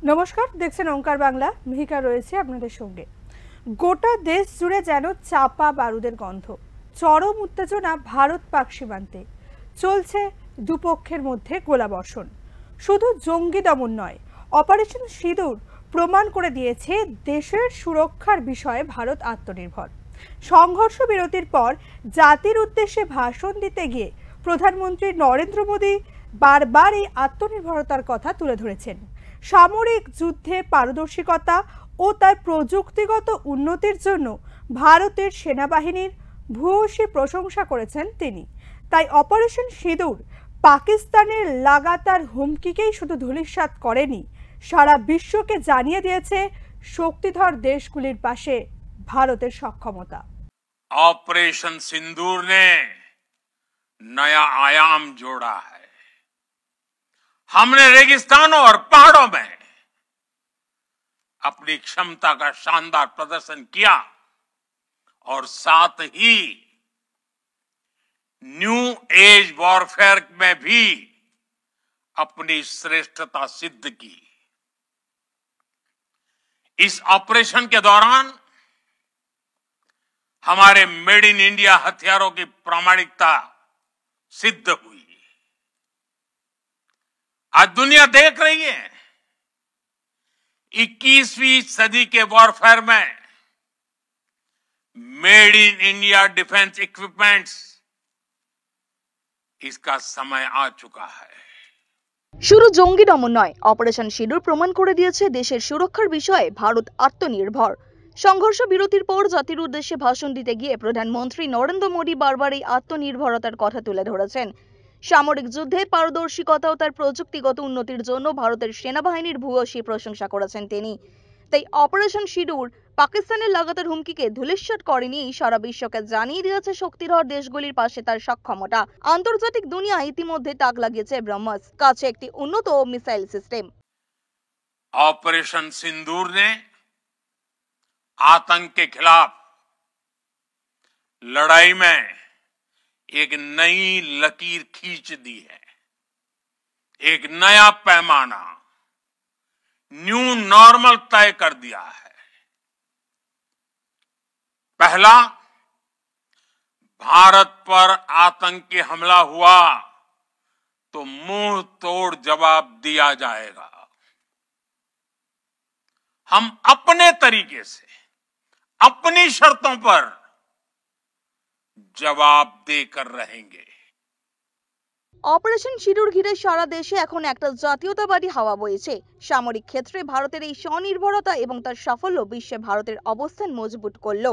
নমস্কার, দেখছেন ওঙ্কার বাংলা। মিহিকা রয়েছে আপনাদের সঙ্গে। গোটা দেশ জুড়ে যেন চাপা বারুদের গন্ধ। চরম উত্তেজনা ভারত পাক সীমান্তে। চলছে দুপক্ষের মধ্যে গোলাবর্ষণ। শুধু জঙ্গি দমন নয়, অপারেশন সিঁদুর প্রমাণ করে দিয়েছে দেশের সুরক্ষার বিষয়ে ভারত আত্মনির্ভর। সংঘর্ষ বিরতির পর জাতির উদ্দেশ্যে ভাষণ দিতে গিয়ে প্রধানমন্ত্রী নরেন্দ্র মোদী বারবার এই আত্মনির্ভরতার কথা তুলে ধরেছেন। সামরিক যুদ্ধে পারদর্শিকতা ও তার প্রযুক্তিগত উন্নতির জন্য ভারতের সেনাবাহিনীর ভূয়সী প্রশংসা করেছেন তিনি। তাই অপারেশন সিঁদুর পাকিস্তানের লাগাতার হুমকিকেই শুধু ধূলিসাৎ করেনি, সারা বিশ্বকে জানিয়ে দিয়েছে শক্তিধর দেশগুলির পাশে भारत सक्षमता। ऑपरेशन सिंदूर ने नया आयाम जोड़ा है। हमने रेगिस्तानों और पहाड़ों में अपनी क्षमता का शानदार प्रदर्शन किया और साथ ही न्यू एज वॉरफेयर में भी अपनी श्रेष्ठता सिद्ध की। इस ऑपरेशन के दौरान हमारे मेड इन इंडिया हथियारों की प्रामाणिकता सिद्ध हुई। आज दुनिया देख रही है 21वीं सदी के वॉरफेयर में made in India defence equipments, इसका समय आ चुका है। শুধু জঙ্গি দমন নয়, অপারেশন সিঁদুর প্রমাণ করে দিয়েছে দেশের সুরক্ষার বিষয়ে ভারত আত্মনির্ভর। সংঘর্ষ বিরতির পর জাতির উদ্দেশ্যে ভাষণ দিতে গিয়ে প্রধানমন্ত্রী নরেন্দ্র মোদী বারবার এই আত্মনির্ভরতার কথা তুলে ধরেছেন। সামরিক যুদ্ধে পারদর্শিকতা ও তার প্রযুক্তিগত উন্নতির জন্য ভারতের সেনাবাহিনীর ভূয়সী প্রশংসা করেছেন তিনি। তাই অপারেশন সিঁদুর পাকিস্তানের লাগাতার হুমকিকে ধূলিসাৎ করেনি, সারা বিশ্বকে জানিয়ে দিয়েছে শক্তিধর দেশগুলির পাশে তার সক্ষমতা। আন্তর্জাতিক দুনিয়া ইতিমধ্যে তাক লাগিয়েছে ব্রহ্মস, কাছে একটি উন্নত মিসাইল সিস্টেম। ऑपरेशन सिंदूर ने आतंक के खिलाफ लड़ाई में एक नई लकीर खींच दी है। एक नया पैमाना, न्यू नॉर्मल तय कर दिया है। पहला, भारत पर आतंकी हमला हुआ तो मुंह तोड़ जवाब दिया जाएगा। हम अपने तरीके से अपनी शर्तों पर जवाब देकर रहेंगे। অপারেশন সিঁদুর ঘিরে সারা দেশে এখন একটা জাতীয়তাবাদী হাওয়া বইছে। সামরিক ক্ষেত্রে ভারতের এই স্বনির্ভরতা এবং তার সাফল্য বিশ্বে ভারতের অবস্থান মজবুত করলো।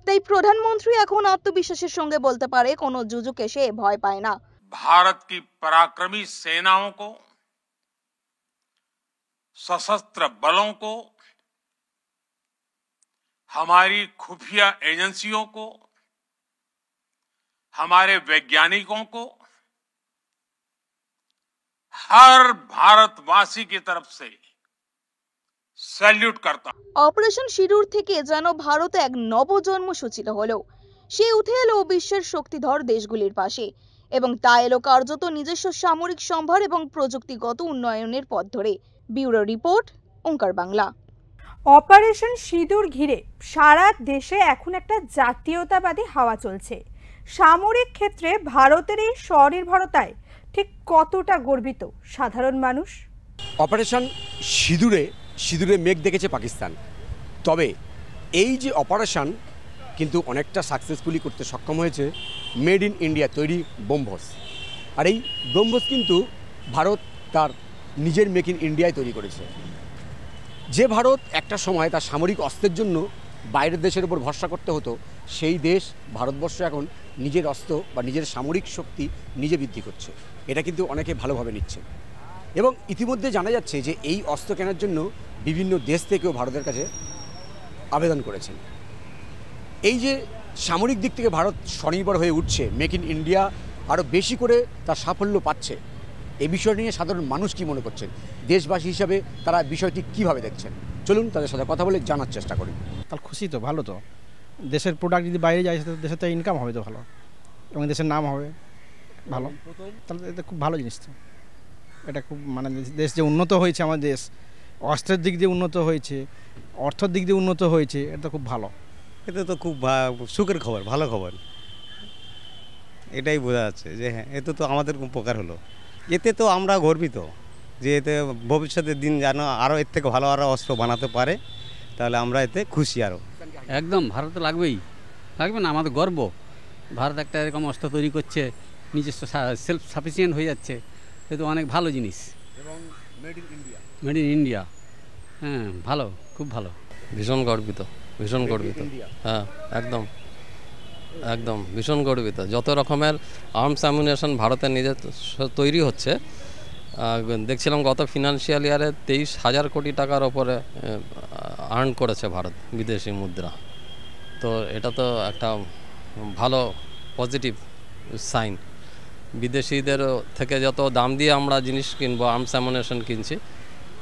তাই প্রধানমন্ত্রী এখন আত্মবিশ্বাসের সঙ্গে বলতে পারে কোনো যুযুকে সে ভয় পায় না। भारत की पराक्रमी सेनाओं को, सशस्त्र बलों को, हमारी खुफिया एजेंसियों को, हमारे वैज्ञानिकों को, हर भारतवासी की तरफ से सैल्यूट करता हूं। অপারেশন সিঁদুর থেকে যেন ভারত এক নবজন্ম সূচিত হলো। সে উঠে এলো বিশ্বের শক্তিধর দেশগুলির পাশে এবং তা এলো কার্যত নিজস্ব সামরিক সম্ভার এবং প্রযুক্তিগত উন্নয়নের পথ ধরে। ব্যুরো রিপোর্ট, ওঙ্কার বাংলা। অপারেশন সিঁদুর ঘিরে সারা দেশে এখন একটা জাতীয়তাবাদী হাওয়া চলছে। সামরিক ক্ষেত্রে ভারতের এই স্বনির্ভরতায় ঠিক কতটা গর্বিত সাধারণ মানুষ? অপারেশন সিঁদুরে মেঘ দেখেছে পাকিস্তান, তবে এই যে অপারেশন কিন্তু অনেকটা সাকসেসফুলি করতে সক্ষম হয়েছে মেড ইন ইন্ডিয়া তৈরি ব্রহ্মস। আর এই ব্রহ্মস কিন্তু ভারত তার নিজের মেক ইন ইন্ডিয়ায় তৈরি করেছে। যে ভারত একটা সময় তার সামরিক অস্ত্রের জন্য বাইরের দেশের উপর ভরসা করতে হতো, সেই দেশ ভারতবর্ষ এখন নিজের অস্ত্র বা নিজের সামরিক শক্তি নিজে বৃদ্ধি করছে। এটা কিন্তু অনেকে ভালোভাবে নিচ্ছে এবং ইতিমধ্যে জানা যাচ্ছে যে এই অস্ত্র কেনার জন্য বিভিন্ন দেশ থেকেও ভারতের কাছে আবেদন করেছেন। এই যে সামরিক দিক থেকে ভারত স্বনির্ভর হয়ে উঠছে, মেক ইন ইন্ডিয়া আরও বেশি করে তার সাফল্য পাচ্ছে, এই বিষয় নিয়ে সাধারণ মানুষ কি মনে করছেন, দেশবাসী হিসাবে তারা বিষয়টি কিভাবে দেখছেন, চলুন তাদের সাথে কথা বলে জানার চেষ্টা করি। তাহলে খুশি তো, ভালো তো। দেশের প্রোডাক্ট যদি বাইরে যায় দেশের তো ইনকাম হবে তো ভালো, এবং দেশের নাম হবে ভালো, তাহলে এটা খুব ভালো জিনিস তো। এটা খুব মানে দেশ যে উন্নত হয়েছে, আমার দেশ অস্ত্রের দিক দিয়ে উন্নত হয়েছে, অর্থের দিক দিয়ে উন্নত হয়েছে, এটা খুব ভালো। এটা তো খুব সুখের খবর, ভালো খবর। এটাই বোঝা যাচ্ছে যে হ্যাঁ, এতে তো আমাদের উপকার হলো। এতে তো আমরা গর্বিত যে এতে ভবিষ্যতের দিন যেন আরও এর থেকে ভালো আরও অস্ত্র বানাতে পারে, তাহলে আমরা এতে খুশি আরও। একদম, ভারত তো লাগবেই, লাগবে না, আমাদের গর্ব। ভারত একটা এরকম অস্ত্র তৈরি করছে, নিজস্ব সেলফ সাফিসিয়েন্ট হয়ে যাচ্ছে, এ তো অনেক ভালো জিনিস। এবং মেড ইন ইন্ডিয়া, হ্যাঁ, ভালো, খুব ভালো। ভীষণ গর্বিত, ভীষণ গর্বিত। হ্যাঁ, একদম একদম ভীষণ গর্বিত। যত রকমের আর্মস অ্যামুনেশন ভারতের নিজের তৈরি হচ্ছে, দেখছিলাম গত ফিনান্সিয়াল ইয়ারে 23,000 কোটি টাকার ওপরে আর্ন করেছে ভারত বিদেশি মুদ্রা। তো এটা তো একটা ভালো পজিটিভ সাইন। বিদেশিদের থেকে যত দাম দিয়ে আমরা জিনিস কিনবো, আর্মস অ্যামুনেশন কিনছি,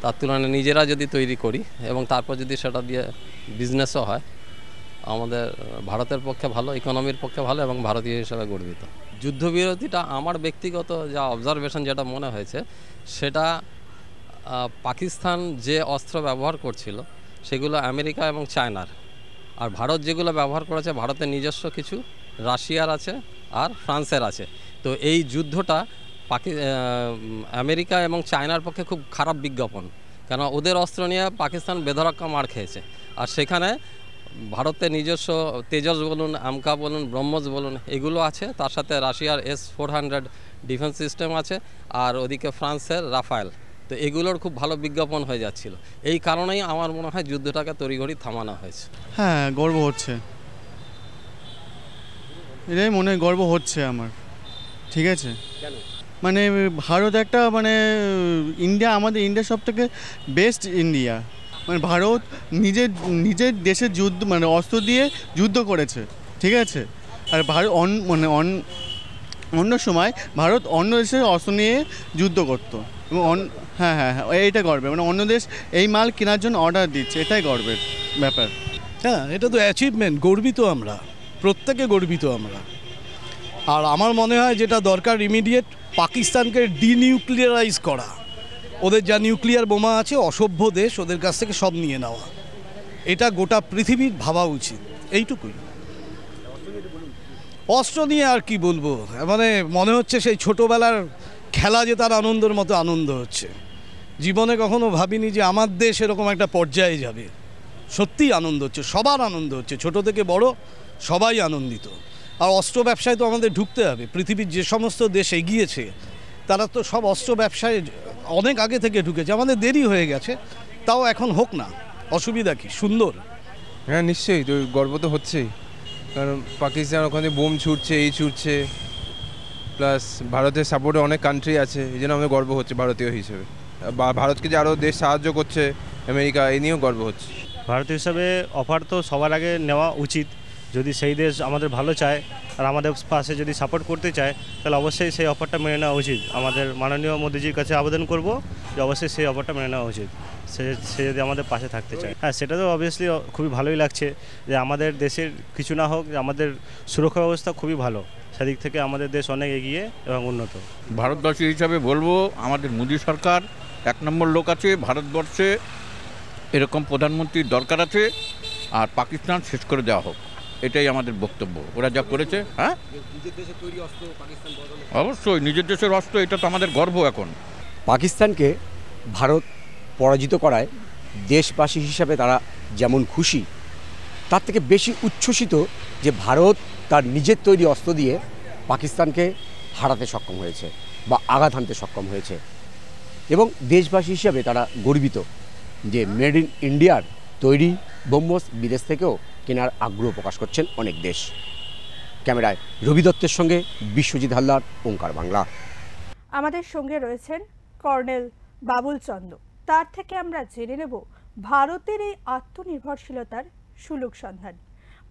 তার তুলনায় নিজেরা যদি তৈরি করি এবং তারপর যদি সেটা দিয়ে বিজনেসও হয়, আমাদের ভারতের পক্ষে ভালো, ইকোনমির পক্ষে ভালো এবং ভারতীয় হিসেবে গর্বিত। যুদ্ধবিরতিটা আমার ব্যক্তিগত যা অবজারভেশন, যেটা মনে হয়েছে, সেটা পাকিস্তান যে অস্ত্র ব্যবহার করছিল সেগুলো আমেরিকা এবং চায়নার, আর ভারত যেগুলো ব্যবহার করেছে ভারতের নিজস্ব কিছু, রাশিয়ার আছে আর ফ্রান্সের আছে। তো এই যুদ্ধটা আমেরিকা এবং চায়নার পক্ষে খুব খারাপ বিজ্ঞাপন, কেন ওদের অস্ত্র নিয়ে পাকিস্তান বেধড়কা মার খেয়েছে, আর সেখানে ভারতের নিজস্ব তেজস বলুন, আমকা বলুন, ব্রহ্মস বলুন, এগুলো আছে, তার সাথে রাশিয়ার S-400 ডিফেন্স সিস্টেম আছে, আর ওদিকে ফ্রান্সের রাফায়েল। তো এগুলোর খুব ভালো বিজ্ঞাপন হয়ে যাচ্ছিল। এই কারণেই আমার মনে হয় যুদ্ধটাকে তড়িঘড়ি থামানো হয়েছে। হ্যাঁ, গর্ব হচ্ছে, এটাই মনে গর্ব হচ্ছে আমার। ঠিক আছে, মানে ভারত একটা মানে ইন্ডিয়া, আমাদের ইন্ডিয়া সব থেকে বেস্ট ইন্ডিয়া। মানে ভারত নিজের দেশের যুদ্ধ মানে অস্ত্র দিয়ে যুদ্ধ করেছে, ঠিক আছে। আর ভারত অন্য সময় ভারত অন্য দেশের অস্ত্র নিয়ে যুদ্ধ করতো এবং হ্যাঁ হ্যাঁ হ্যাঁ, এইটা গর্বের, মানে অন্য দেশ এই মাল কেনার জন্য অর্ডার দিচ্ছে, এটাই গর্বের ব্যাপার। হ্যাঁ, এটা তো অ্যাচিভমেন্ট, গর্বিত আমরা, প্রত্যেকে গর্বিত আমরা। আর আমার মনে হয় যেটা দরকার ইমিডিয়েট, পাকিস্তানকে ডিনিউক্লিয়ারাইজ করা। ওদের যা নিউক্লিয়ার বোমা আছে, অসভ্য দেশ, ওদের কাছ থেকে সব নিয়ে নেওয়া, এটা গোটা পৃথিবীর ভাবা উচিত। এইটুকুই। অস্ত্র নিয়ে আর কি বলবো, মানে মনে হচ্ছে সেই ছোটোবেলার খেলা যে তার আনন্দের মতো আনন্দ হচ্ছে। জীবনে কখনো ভাবিনি যে আমার দেশ এরকম একটা পর্যায়ে যাবে। সত্যিই আনন্দ হচ্ছে, সবার আনন্দ হচ্ছে, ছোট থেকে বড় সবাই আনন্দিত। আর অস্ত্র ব্যবসায় তো আমাদের ঢুকতে হবে। পৃথিবীর যে সমস্ত দেশ এগিয়েছে তারা তো সব অস্ত্র ব্যবসায় অনেক আগে থেকে ঢুকেছে, আমাদের দেরি হয়ে গেছে, তাও এখন হোক না, অসুবিধা কি, সুন্দর। হ্যাঁ, নিশ্চয়ই, তো গর্ব তো হচ্ছেই, কারণ পাকিস্তান ওখানে বোম ছুটছে, এই ছুটছে, প্লাস ভারতের সাপোর্টে অনেক কান্ট্রি আছে, এই জন্য আমাদের গর্ব হচ্ছে ভারতীয় হিসেবে। ভারতকে যে আরও দেশ সাহায্য করছে, আমেরিকা, এই নিয়েও গর্ব হচ্ছে। ভারতীয় হিসাবে অফার তো সবার আগে নেওয়া উচিত। যদি সেই দেশ আমাদের ভালো চায় আর আমাদের পাশে যদি সাপোর্ট করতে চায়, তাহলে অবশ্যই সেই অফারটা মেনে নেওয়া উচিত। আমাদের মাননীয় মোদিজির কাছে আবেদন করব যে অবশ্যই সেই অফারটা মেনে নেওয়া উচিত, সে যদি আমাদের পাশে থাকতে চায়। হ্যাঁ, সেটা তো অবভিয়াসলি খুবই ভালোই লাগছে যে আমাদের দেশের কিছু না হোক, আমাদের সুরক্ষা ব্যবস্থা খুবই ভালো, সেদিক থেকে আমাদের দেশ অনেক এগিয়ে এবং উন্নত। ভারতবাসী হিসাবে বলবো, আমাদের মোদী সরকার এক নম্বর লোক আছে ভারতবর্ষে, এরকম প্রধানমন্ত্রীর দরকার আছে, আর পাকিস্তান শেষ করে দেওয়া হোক, এটাই আমাদের বক্তব্য। ওরা যা করেছে, হ্যাঁ অবশ্যই নিজের দেশের অস্ত্র, এটা তো আমাদের গর্ব। এখন পাকিস্তানকে ভারত পরাজিত করায় দেশবাসী হিসাবে তারা যেমন খুশি, তার থেকে বেশি উচ্ছ্বসিত যে ভারত তার নিজের তৈরি অস্ত্র দিয়ে পাকিস্তানকে হারাতে সক্ষম হয়েছে বা আঘাত হানতে সক্ষম হয়েছে, এবং দেশবাসী হিসাবে তারা গর্বিত যে মেড ইন ইন্ডিয়ার তৈরি ব্রহ্মস বিদেশ থেকেও কেনার আগ্রহ প্রকাশ করছেন অনেক দেশ। ক্যামেরায় রবি দত্তের সঙ্গে বিশ্বজিৎ হালদার, ওঙ্কার বাংলা। আমাদের সঙ্গে রয়েছেন কর্নেল বাবুল চন্দ, তার থেকে আমরা জেনে নেব ভারতের এই আত্মনির্ভরশীলতার সুলুক সন্ধান।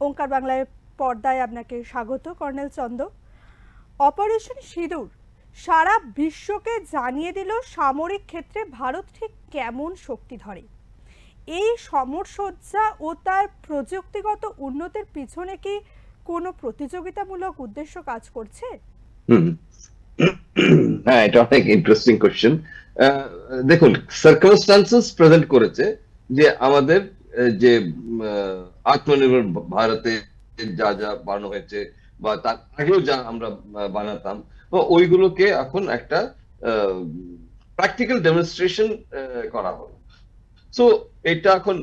ওঙ্কার বাংলায় পর্দায় আপনাকে স্বাগত কর্নেল চন্দ। অপারেশন সিঁদুর সারা বিশ্বকে জানিয়ে দিল সামরিক ক্ষেত্রে ভারত ঠিক কেমন শক্তি ধরে। এই সমরসজ্জা ও তার প্রযুক্তিগত উন্নতির পিছনে কি কোনো প্রতিযোগিতামূলক উদ্দেশ্য কাজ করছে? হ্যাঁ, এটা অনেক ইন্টারেস্টিং কোশ্চেন। দেখুন, সার্কামস্টান্সেস প্রেজেন্ট করেছে যে আমাদের যে আত্মনির্ভর ভারতে যা যা বানানো হয়েছে বা তার আগেও যা আমরা বানাতাম, ওইগুলোকে এখন একটা প্র্যাকটিক্যাল ডেমনস্ট্রেশন করা হলো। সো এটা এখন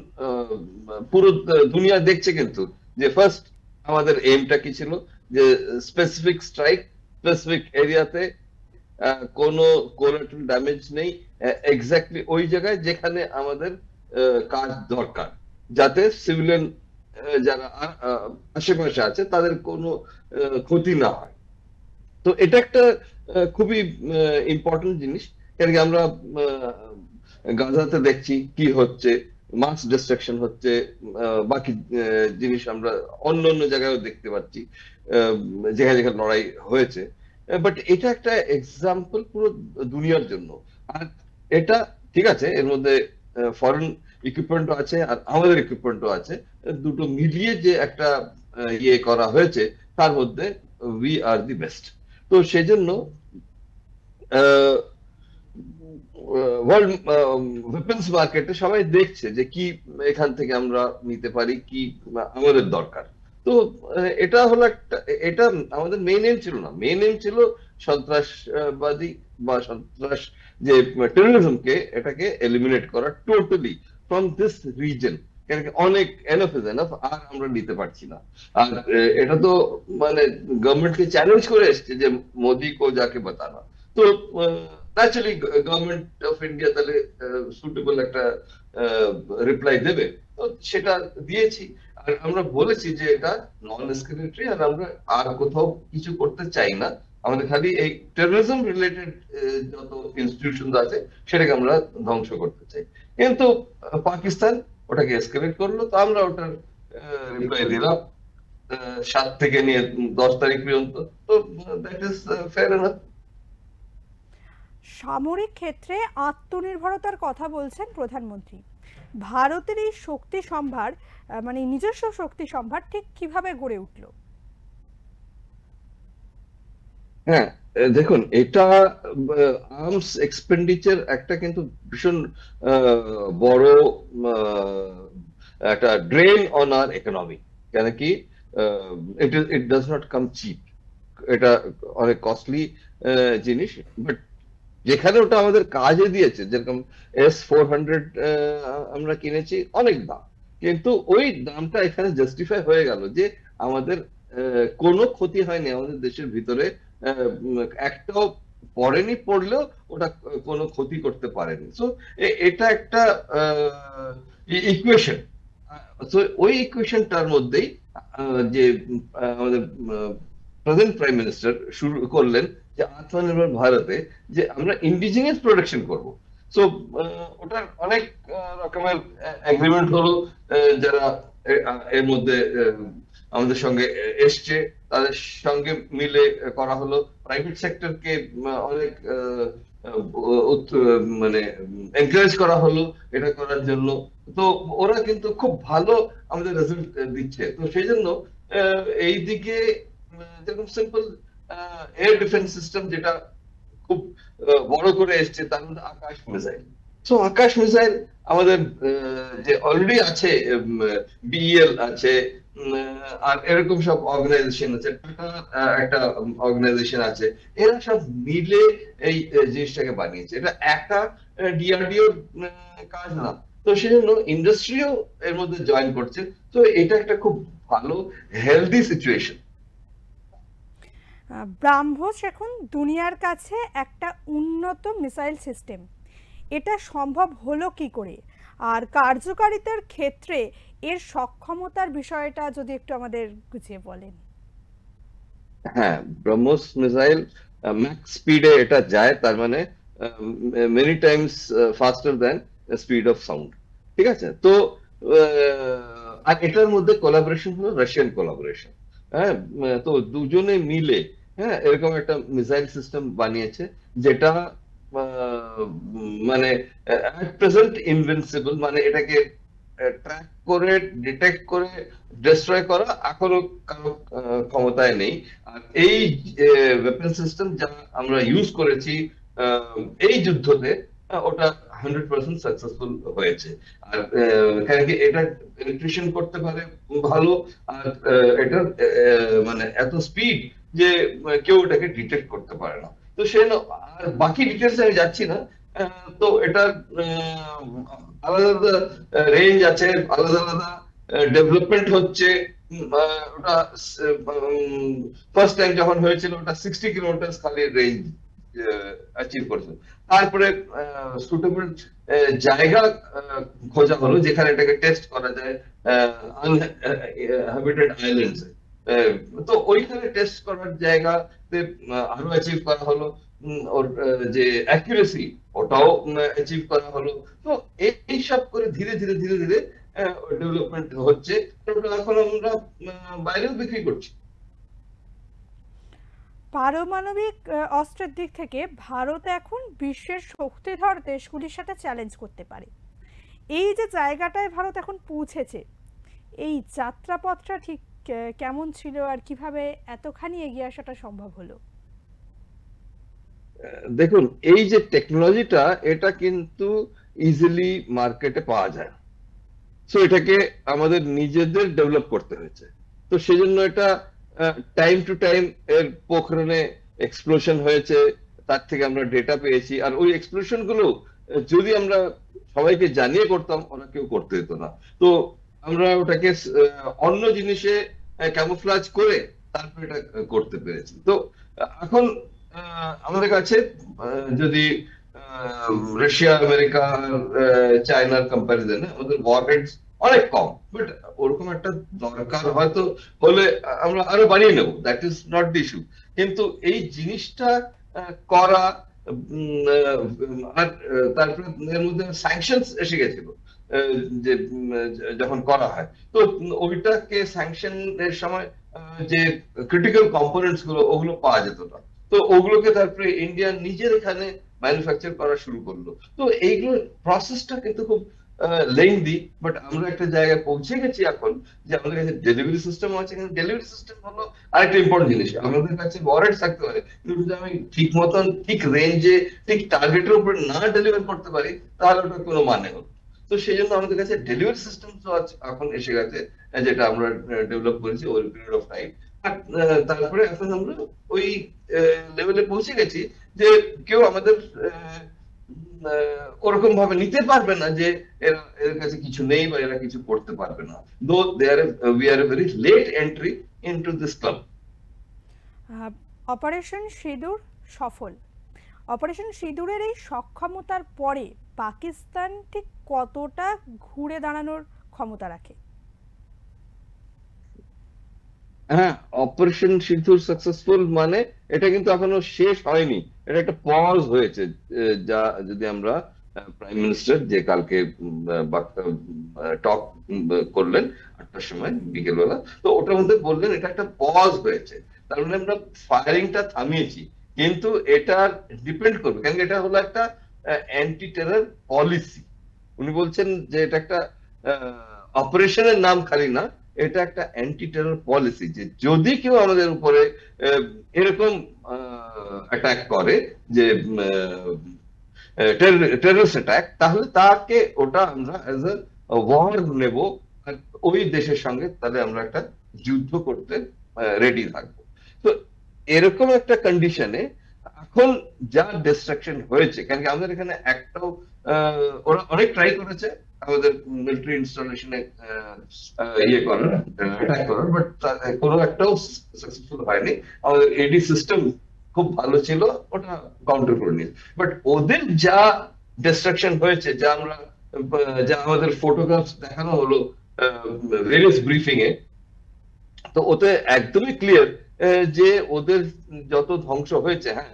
পুরো দুনিয়া দেখছে কিন্তু যে ফার্স্ট আমাদের এইমটা কি ছিল, যে স্পেসিফিক স্ট্রাইক, স্পেসিফিক এরিয়াতে কোনো কোলাটারাল ড্যামেজ নেই, এক্স্যাক্টলি ওই জায়গায় যেখানে আমাদের কাজ দরকার, যাতে সিভিলিয়ান যারা আশেপাশে আছে তাদের কোনো ক্ষতি না হয়। তো এটা একটা খুবই ইম্পর্টেন্ট জিনিস, কেন কি আমরা গাজাতে দেখছি কি হচ্ছে, মাস ডিস্ট্রাকশন হচ্ছে, বাকি জিনিস আমরা অন্য অন্য জায়গায়ও দেখতে পাচ্ছি যেখানে যেখানে লড়াই হয়েছে। বাট এটা একটা এক্সাম্পল পুরো দুনিয়ার জন্য। আর এটা ঠিক আছে, এর মধ্যে ফরেন ইকুইপমেন্টও আছে আর আমাদের ইকুইপমেন্টও আছে, দুটো মিলিয়ে যে একটা ইয়ে করা হয়েছে, তার মধ্যে উই আর দি বেস্ট। তো সেই জন্য ওয়ার্ল্ড ওয়েপন্স মার্কেটে সবাই দেখছে যে কি এখান থেকে আমরা নিতে পারি, কি আমাদের দরকার। তো এটা হলো একটা, এটা আমাদের মেইন এম ছিল না। মেইন এম ছিল সন্ত্রাসবাদী বা সন্ত্রাস যে টেরোরিজমকে, এটাকে এলিমিনেট করা টোটালি ফ্রম দিস রিজন। কেন অনেক এনফ ইজ এনফ, আর আমরা নিতে পারছি না। আর এটা তো মানে গভর্নমেন্টকে চ্যালেঞ্জ করে এসছে যে মোদি কো যাকে বাতানা। তো ন্যাচারালি গভর্নমেন্ট অফ ইন্ডিয়া তাহলে সুটেবল একটা রিপ্লাই দেবে, তো সেটা দিয়েছি। আর আমরা বলেছি যে এটা নন এসকেলেটরি, আর আমরা আর কোথাও কিছু করতে চাই না। আমাদের খালি এই টেরোরিজম রিলেটেড যত ইনস্টিটিউশন আছে সেটাকে আমরা ধ্বংস করতে চাই। কিন্তু পাকিস্তান ওটাকে এসকেলেট করলো, তো আমরা ওটার রিপ্লাই দিলাম 7 থেকে নিয়ে 10 তারিখ পর্যন্ত। তো দ্যাট ইজ ফেয়ার এনাফ। সামরিক ক্ষেত্রে আত্মনির্ভরতার কথা বলছেন প্রধানমন্ত্রী। ভারতের এই শক্তি সম্ভার, মানে নিজস্ব শক্তি সম্ভার ঠিক কিভাবে গড়ে উঠল? হ্যাঁ, দেখুন, এটা আর্মস এক্সপেন্ডিচার একটা কিন্তু ভীষণ বড় একটা ড্রেন অন আর ইকোনমি। কেন কি it does not come cheap, এটা অনেক কস্টলি জিনিস। বাট যেখানে ওটা আমাদের কাজে দিয়েছে, যেরকম S-400 আমরা কিনেছি অনেক দাম, কিন্তু ওই দামটা এখানে জাস্টিফাই হয়ে গেল যে আমাদের কোনো ক্ষতি হয়নি আমাদের দেশের ভিতরে, একটাও পড়েনি, পড়লেও ওটা কোনো ক্ষতি করতে পারেনি। সো এটা একটা ইকুয়েশন। সো ওই ইকুয়েশনটার মধ্যেই যে আমাদের প্রেজেন্ট প্রাইম মিনিস্টার শুরু করলেন যে আত্মনির্ভর ভারতে যে আমরা ইন্ডিজিনিয়াস প্রোডাকশন করব। সো ওটার অনেক রকমের এগ্রিমেন্ট হলো, যারা এর মধ্যে আমাদের সঙ্গে এসছে তাদের সঙ্গে মিলে করা হলো। প্রাইভেট সেক্টরকে অনেক মানে এনকারেজ করা হলো এটা করার জন্য। তো ওরা কিন্তু খুব ভালো আমাদের রেজাল্ট দিচ্ছে। তো সেই জন্য এই দিকে যেরকম সিম্পল এয়ার ডিফেন্স সিস্টেম যেটা খুব বড় করে এসছে, তার মধ্যে আকাশ মিসাইল। সো আকাশ মিসাইল আমাদের যে অলরেডি আছে, BEL আছে, আর এরকম সব অর্গানাইজেশন আছে, টাটা একটা অর্গানাইজেশন আছে, এরা সব মিলে এই জিনিসটাকে বানিয়েছে। এটা একটা DRDO কাজ না। তো সেই জন্য ইন্ডাস্ট্রিও এর মধ্যে জয়েন করছে। তো এটা একটা খুব ভালো হেলদি সিচুয়েশন। ব্রাহ্মস এখন দুনিয়ার কাছে একটা উন্নত মিসাইল সিস্টেম, এটা সম্ভব হলো কি করে? আর কার্যকারিতার ক্ষেত্রে এর সক্ষমতার বিষয়টা যদি একটু আমাদের গুছিয়ে বলেন। হ্যাঁ, ব্রহ্মস মিসাইল ম্যাক্স স্পিডে এটা যায়, তার মানে many Times ফাস্টার than speed of sound. ঠিক আছে? তো আর এটার মধ্যে কোলাবোরেশন হলো রাশিয়ান কোলাবোরেশন। হ্যাঁ, তো দুজনে মিলে এরকম একটা মিসাইল সিস্টেম বানিয়েছে যেটা মানে প্রেজেন্ট ইনভিনসিবল, মানে এটাকে ট্র্যাক করে ডিটেক্ট করে ডিস্ট্রয় করা এখনো কারো ক্ষমতায় নেই। আর এই ওয়েপন সিস্টেম যা আমরা ইউজ করেছি এই যুদ্ধতে, ওটা 100% সাকসেসফুল হয়েছে। আর কারণ কি এটা পেনিট্রেশন করতে পারে ভালো, আর এটা মানে এত স্পিড যে কেউ এটাকে ডিটেক্ট করতে পারে না। তো সে আর বাকি ডিটেলস আমি যাচ্ছি না। তো এটা আলাদা আলাদা রেঞ্জ আছে, আলাদা আলাদা ডেভেলপমেন্ট হচ্ছে। ওটা ফার্স্ট টাইম যখন হয়েছিল ওটা 60 কিলোমিটার খালি রেঞ্জ অ্যাচিভ করেছে। তারপরে সুটেবল জায়গা খোঁজা হলো যেখানে এটাকে টেস্ট করা যায় আনহ্যাবিটেড আইল্যান্ডস। তো ওইখানে টেস্ট করার জায়গাতে আরো অ্যাচিভ করা হলো। ওর যে অ্যাকুরেসি ওটাও অ্যাচিভ করা হলো। তো এইসব করে ধীরে ধীরে ধীরে ধীরে ডেভেলপমেন্ট হচ্ছে। এখন আমরা বাইরেও বিক্রি করছি। পারমাণবিক অস্ত্রের দিক থেকে ভারত এখন বিশ্বের শক্তিধর দেশগুলির সাথে চ্যালেঞ্জ করতে পারে। এই যে জায়গাটায় ভারত এখন পৌঁছেছে, এই যাত্রাপথটা ঠিক কেমন ছিল আর কিভাবে এতখানি এগিয়ে আসাটা সম্ভব হলো? দেখুন, এই যে টেকনোলজিটা এটা কিন্তু ইজিলি মার্কেটে পাওয়া যায়। সো এটাকে আমাদের নিজেদের ডেভেলপ করতে হয়েছে। তো সেজন্য এটা টাইম টু টাইম এর পোখরণে এক্সপ্লোশন হয়েছে, তার থেকে আমরা ডেটা পেয়েছি। আর ওই এক্সপ্লোশন গুলো যদি আমরা সবাইকে জানিয়ে করতাম, ওরা কেউ করতে দিত না। তো আমরা ওটাকে অন্য জিনিসে ক্যামোফ্লাজ করে তারপর এটা করতে পেরেছি। তো এখন আমাদের কাছে যদি রাশিয়া, আমেরিকা, চায়নার কম্পারিজনে আমাদের ওয়ারহেডস অনেক কম, বাট ওরকম একটা দরকার হয়তো হলে আমরা আরো বাড়িয়ে নেব, that is not the issue. কিন্তু এই জিনিসটা করা, আর তারপরে এর মধ্যে স্যাংশনস এসে গেছিল যে যখন করা হয়, তো ওইটাকে স্যাংশনের সময় যে ক্রিটিক্যাল কম্পোনেন্টস গুলো ওগুলো পাওয়া যেত না। তো ওগুলোকে তারপরে ইন্ডিয়া নিজের এখানে ম্যানুফ্যাকচার করা শুরু করলো। তো এইগুলো প্রসেসটা কিন্তু খুব লেন্দি, বাট আমরা একটা জায়গায় পৌঁছে গেছি এখন যে আমাদের কাছে ডেলিভারি সিস্টেম আছে। ডেলিভারি সিস্টেম হলো আরেকটা ইম্পর্টেন্ট জিনিস। আমাদের কাছে ওয়ারেন্ট থাকতে পারে, কিন্তু যদি আমি ঠিক মতন ঠিক রেঞ্জে ঠিক টার্গেটের উপরে না ডেলিভার করতে পারি তাহলে ওটা কোনো মানে হলো। তো সেই জন্য আমাদের কাছে ডেলিভারি সিস্টেম এখন এসে গেছে, যেটা আমরা ডেভেলপ করেছি ওভার পিরিয়ড অফ টাইম। তারপরে এখন আমরা ওই লেভেলে পৌঁছে গেছি যে কেউ আমাদের ওরকম ভাবে নিতে পারবে না যে এর কাছে কিছু নেই বা এরা কিছু করতে পারবে না। Though we are a very late entry into this club. Operation Sindoor সফল। অপারেশন সিঁদুরের এই সক্ষমতার পরে পাকিস্তান ঠিক কতটা ঘুরে দাঁড়ানোর ক্ষমতা রাখে? হ্যাঁ, অপারেশন সিঁদুর সাকসেসফুল মানে এটা কিন্তু এখনো শেষ হয়নি, এটা একটা পজ হয়েছে। যা যদি আমরা প্রাইম মিনিস্টার যে কালকে টক করলেন 8টার সময় বিকেলবেলা, তো ওটার মধ্যে বললেন এটা একটা পজ হয়েছে। তার মানে আমরা ফায়ারিংটা থামিয়েছি, কিন্তু এটা ডিপেন্ড করবে, কারণ এটা হলো একটা অ্যান্টি টেরর পলিসি। উনি বলছেন যে এটা একটা অপারেশনের নাম খালি না, এটা একটা অ্যান্টি টেরর পলিসি, যে যদি কেউ আমাদের উপরে এরকম অ্যাটাক করে যে টেররিস্ট অ্যাটাক, তাহলে তাকে ওটা আমরা অ্যাজ এ ওয়ার নেব, আর ওই দেশের সঙ্গে তাহলে আমরা একটা যুদ্ধ করতে রেডি থাকবো। তো এরকম একটা কন্ডিশনে এখন যা ডিস্ট্রাকশন হয়েছে, কারণ আমাদের এখানে একটাও ওরা অনেক ট্রাই করেছে আমাদের মিলিটারি ইনস্টলেশনে ইয়ে করার, অ্যাটাক করার, বাট কোনো একটাও সাকসেসফুল হয়নি। আমাদের এডি সিস্টেম খুব ভালো ছিল, ওটা কাউন্টার করে নিয়েছে। বাট ওদের যা ডিস্ট্রাকশন হয়েছে, যা আমাদের ফটোগ্রাফস দেখানো হলো ভেরিয়াস ব্রিফিং এ, তো ওতে একদমই ক্লিয়ার যে ওদের যত ধ্বংস হয়েছে, হ্যাঁ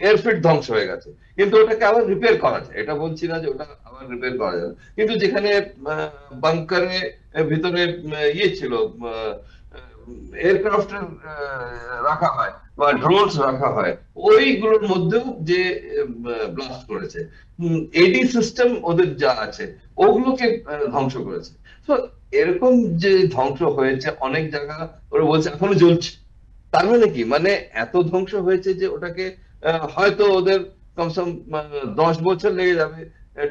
এয়ারফিট ধ্বংস হয়ে গেছে, কিন্তু ওটাকে আবার রিপেয়ার করা যায়। এটা বলছি না যে ওটা আবার রিপেয়ার করা যাবে, কিন্তু যেখানে বাংকারে ভিতরে ইয়ে ছিল, এয়ারক্রাফট রাখা হয় বা ড্রোনস রাখা হয়, ওইগুলোর মধ্যেও যে ব্লাস্ট করেছে। এডি সিস্টেম ওদের যা আছে ওগুলোকে ধ্বংস করেছে। তো এরকম যে ধ্বংস হয়েছে অনেক জায়গা, ওরা বলছে এখনো জ্বলছে। তার মানে কি, মানে এত ধ্বংস হয়েছে যে ওটাকে হয়তো ওদের কমসে কম 10 বছর লেগে যাবে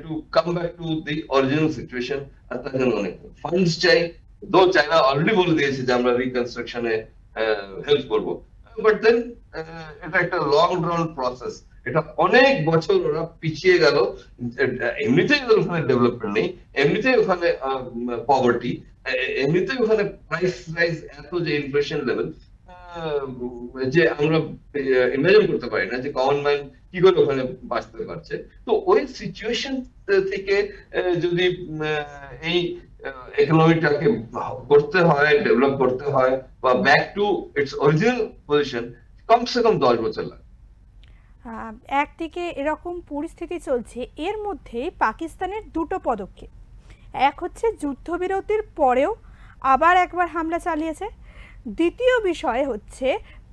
to come back to the original situation. আর তার জন্য অনেক ফান্ডস চাই, দো চায়না অলরেডি বলে দিয়েছে যে আমরা রিকনস্ট্রাকশনে হেল্প করবো, বাট দেন এটা একটা লং রান প্রসেস, এটা অনেক বছর ওরা পিছিয়ে গেল। এমনিতেই ওখানে ডেভেলপমেন্ট নেই, এমনিতেই ওখানে পভার্টি, এমনিতেই ওখানে প্রাইস রাইজ এত, যে ইনফ্লেশন লেভেল যে আমরা ইমাজিন করতে পারি না যে কমন ম্যান কি করে ওখানে বাঁচতে পারছে। তো ওই সিচুয়েশন থেকে যদি এই ইকোনমিটাকে করতে হয়, ডেভেলপ করতে হয়, বা back to its original position, কমসে কম 10 বছর লাগে। একদিকে এরকম পরিস্থিতি চলছে, এর মধ্যে পাকিস্তানের দুটো পদক্ষেপ। এক হচ্ছে যুদ্ধবিরতির পরেও আবার একবার হামলা চালিয়েছে, দ্বিতীয় বিষয় হচ্ছে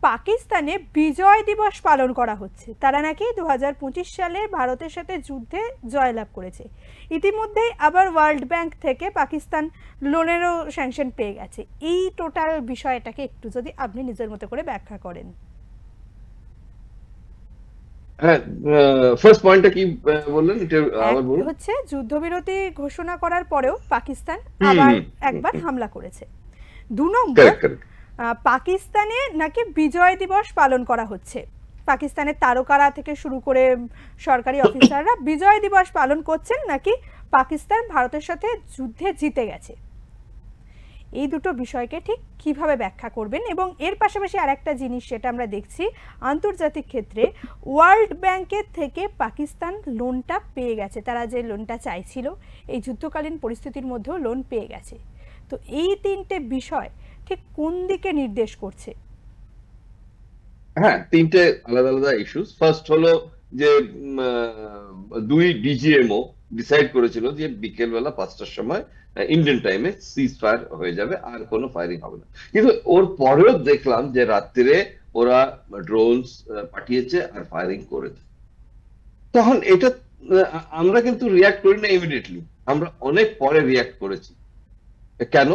পাকিস্তানে বিজয় দিবস পালন করা হচ্ছে। তারা নাকি 2025 সালে ভারতের সাথে যুদ্ধে জয়লাভ করেছে। ইতিমধ্যেই আবার ওয়ার্ল্ড ব্যাংক থেকে পাকিস্তান লোনেরও স্যাংশন পেয়ে গেছে। এই টোটাল বিষয়টাকে একটু যদি আপনি নিজের মতো করে ব্যাখ্যা করেন। হ্যাঁ, ফার্স্ট পয়েন্টটা কি বললেন, এটা আবার বলুন। হচ্ছে যুদ্ধবিরতি ঘোষণা করার পরেও পাকিস্তান আবার একবার হামলা করেছে। 2 নম্বর, পাকিস্তানে নাকি বিজয় দিবস পালন করা হচ্ছে। পাকিস্তানের তারকারা থেকে শুরু করে সরকারি অফিসাররা বিজয় দিবস পালন করছেন, নাকি পাকিস্তান ভারতের সাথে যুদ্ধে জিতে গেছে। এই দুটো বিষয়কে ঠিক কিভাবে ব্যাখ্যা করবেন? এবং এর পাশাপাশি আরেকটা জিনিস সেটা আমরা দেখছি আন্তর্জাতিক ক্ষেত্রে, ওয়ার্ল্ড ব্যাংকের থেকে পাকিস্তান লোনটা পেয়ে গেছে। তারা যে লোনটা চাইছিল এই যুদ্ধকালীন পরিস্থিতির মধ্যেও লোন পেয়ে গেছে। তো এই তিনটে বিষয় ঠিক কোন দিকে নির্দেশ করছে? হ্যাঁ, তিনটে আলাদা আলাদা ইস্যুস। ফার্স্ট হলো যে 2 ডিজিএমও ডিসাইড করেছিল যে বিকেল বেলা 5টার সময় ইন্ডিয়ান টাইমে সিজ ফায়ার হয়ে যাবে, আর কোনো ফায়ারিং হবে না। কিন্তু ওর পরেও দেখলাম যে রাত্রিরে ওরা ড্রোনস পাঠিয়েছে আর ফায়ারিং করেছে। তখন এটা আমরা কিন্তু রিয়াক্ট করি না ইমিডিয়েটলি, আমরা অনেক পরে রিয়াক্ট করেছি। কেন?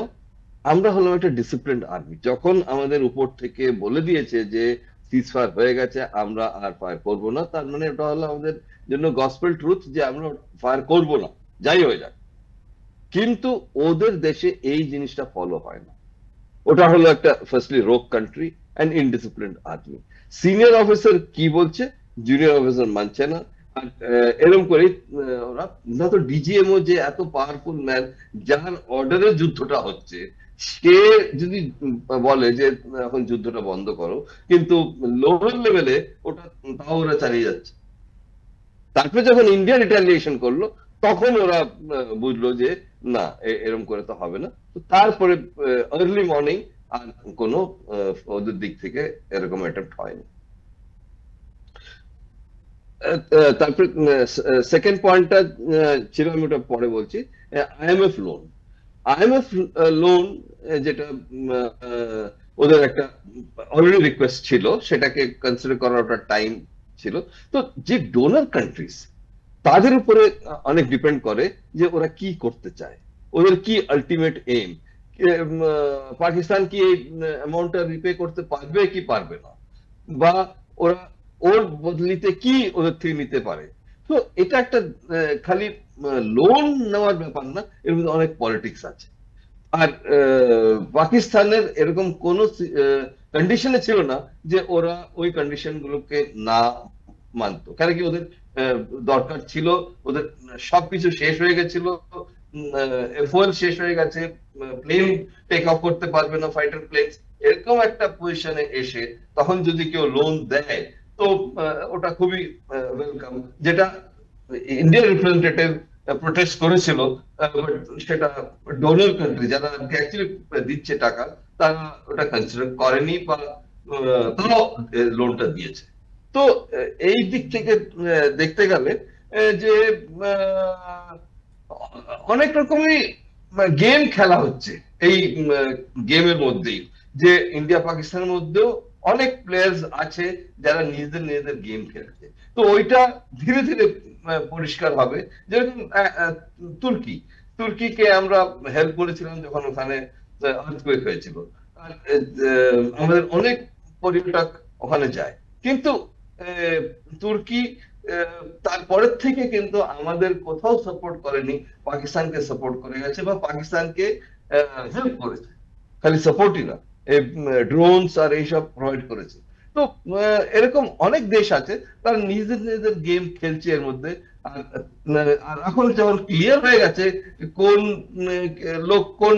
আমরা হলাম একটা ডিসিপ্লিনড আর্মি। যখন আমাদের উপর থেকে বলে দিয়েছে যে সিজ ফায়ার হয়ে গেছে, আমরা আর ফায়ার করবো না, তার মানে ওটা হলো আমাদের জন্য গসপেল ট্রুথ যে আমরা ফায়ার করবো না, যাই হয়ে যাক। কিন্তু ওদের দেশে এই জিনিসটা ফলো হয় না। ওটা হলো একটা firstly rogue country and indisciplined army. Senior officer কি বলছে, জুনিয়র অফিসার মানছে না। আর এরকম করে ওরা না, তো ডিজিএমও যে এত পাওয়ারফুল ম্যান, যার অর্ডারে যুদ্ধটা হচ্ছে, সে যদি বলে যে এখন যুদ্ধটা বন্ধ করো, কিন্তু লোয়ার লেভেলে ওটা তাও ওরা চালিয়ে যাচ্ছে। তারপরে যখন ইন্ডিয়া রিটালিয়েশন করলো, তখন ওরা বুঝলো যে না, এরকম করে তো হবে না। তো তারপরে আর্লি মর্নিং আর কোনো ওদের দিক থেকে এরকম অ্যাটেম্প্ট হয়নি। তারপরে সেকেন্ড পয়েন্টটা ছিল, আমি ওটা পরে বলছি, আইএমএফ লোন। আইএমএফ লোন যেটা ওদের একটা অলরেডি রিকোয়েস্ট ছিল, সেটাকে কনসিডার করার ওটা টাইম ছিল। তো যে ডোনার কান্ট্রিজ, তাদের উপরে অনেক ডিপেন্ড করে যে ওরা কি করতে চায়, ওদের কি আলটিমেট এইম। পাকিস্তান কি এই অ্যামাউন্টটা রিপে করতে পারবে কি পারবে না, বা ওরা ওর বদলিতে কি ওদের থেকে নিতে পারে। তো এটা একটা খালি লোন নেওয়ার ব্যাপার না, এর মধ্যে অনেক পলিটিক্স আছে। আর পাকিস্তানের এরকম কোন কন্ডিশনে ছিল না যে ওরা ওই কন্ডিশন গুলোকে না মানতো। কেন কি, ওদের দরকার ছিল, ওদের সবকিছু শেষ হয়ে গেছিল, ফুয়েল শেষ হয়ে গেছে, প্লেন টেক অফ করতে পারবে না, ফাইটার প্লেন। এরকম একটা পজিশনে এসে তখন যদি কেউ লোন দেয়, তো ওটা খুবই ওয়েলকাম। যেটা ইন্ডিয়ান রিপ্রেজেন্টেটিভ প্রোটেস্ট করেছিল, সেটা ডোনার কান্ট্রি যারা অ্যাকচুয়ালি দিচ্ছে টাকা, তারা ওটা কনসিডার করেনি, বা তারাও লোনটা দিয়েছে। তো এই দিক থেকে দেখতে গেলে যে অনেক রকমই গেম খেলা হচ্ছে এই গেমের মধ্যেই, যে ইন্ডিয়া পাকিস্তানের মধ্যেও অনেক প্লেয়ার্স আছে যারা নিজেদের গেম খেলছে। তো ওইটা ধীরে ধীরে পরিষ্কার হবে। যেরকম তুর্কি তুর্কিকে আমরা হেল্প করেছিলাম যখন ওখানে আর্থকুয়েক হয়েছিল, আর আমাদের অনেক পর্যটক ওখানে যায়, কিন্তু তুর্কি তারপরের থেকে কিন্তু আমাদের কোথাও সাপোর্ট করেনি, পাকিস্তানকে সাপোর্ট করে গেছে বা পাকিস্তানকে হেল্প করেছে, খালি সাপোর্টই না, ড্রোনস আর এইসব প্রোভাইড করেছে। তো এরকম অনেক দেশ আছে তারা নিজেদের নিজেদের গেম খেলছে এর মধ্যে। আর এখন যখন ক্লিয়ার হয়ে গেছে কোন লোক কোন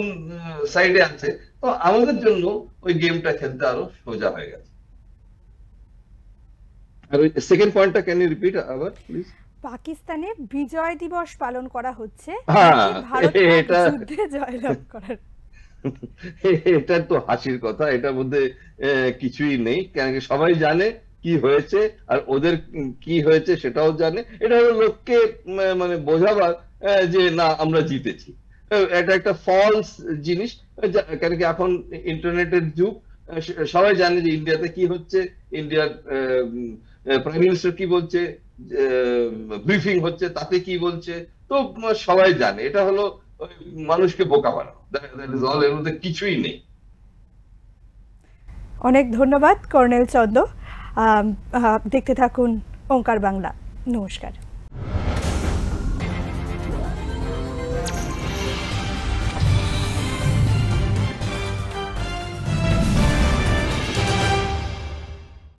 সাইডে আছে, তো আমাদের জন্য ওই গেমটা খেলতে আরো সোজা হয়ে গেছে। আর ওই সেকেন্ড পয়েন্টটা ক্যান ইউ রিপিট আবার প্লিজ? পাকিস্তানে বিজয় দিবস পালন করা হচ্ছে ভারত যুদ্ধে জয়লাভ করার। এটা তো হাসির কথা, এটার মধ্যে কিছুই নেই, কেন সবাই জানে কি হয়েছে আর ওদের কি হয়েছে সেটাও জানে। এটা হলো লোককে মানে বোঝাবার যে না আমরা জিতেছি, এটা একটা ফলস জিনিস। কেন কি এখন ইন্টারনেটের যুগ, সবাই জানে যে ইন্ডিয়াতে কি হচ্ছে, ইন্ডিয়ার প্রাইম মিনিস্টার কি বলছে, ব্রিফিং হচ্ছে তাতে কি বলছে, তো সবাই জানে। এটা হলো মানুষকে বোকা বানানো, এর মধ্যে কিছুই নেই। অনেক ধন্যবাদ কর্নেল চন্দ। দেখতে থাকুন ওঙ্কার বাংলা। নমস্কার।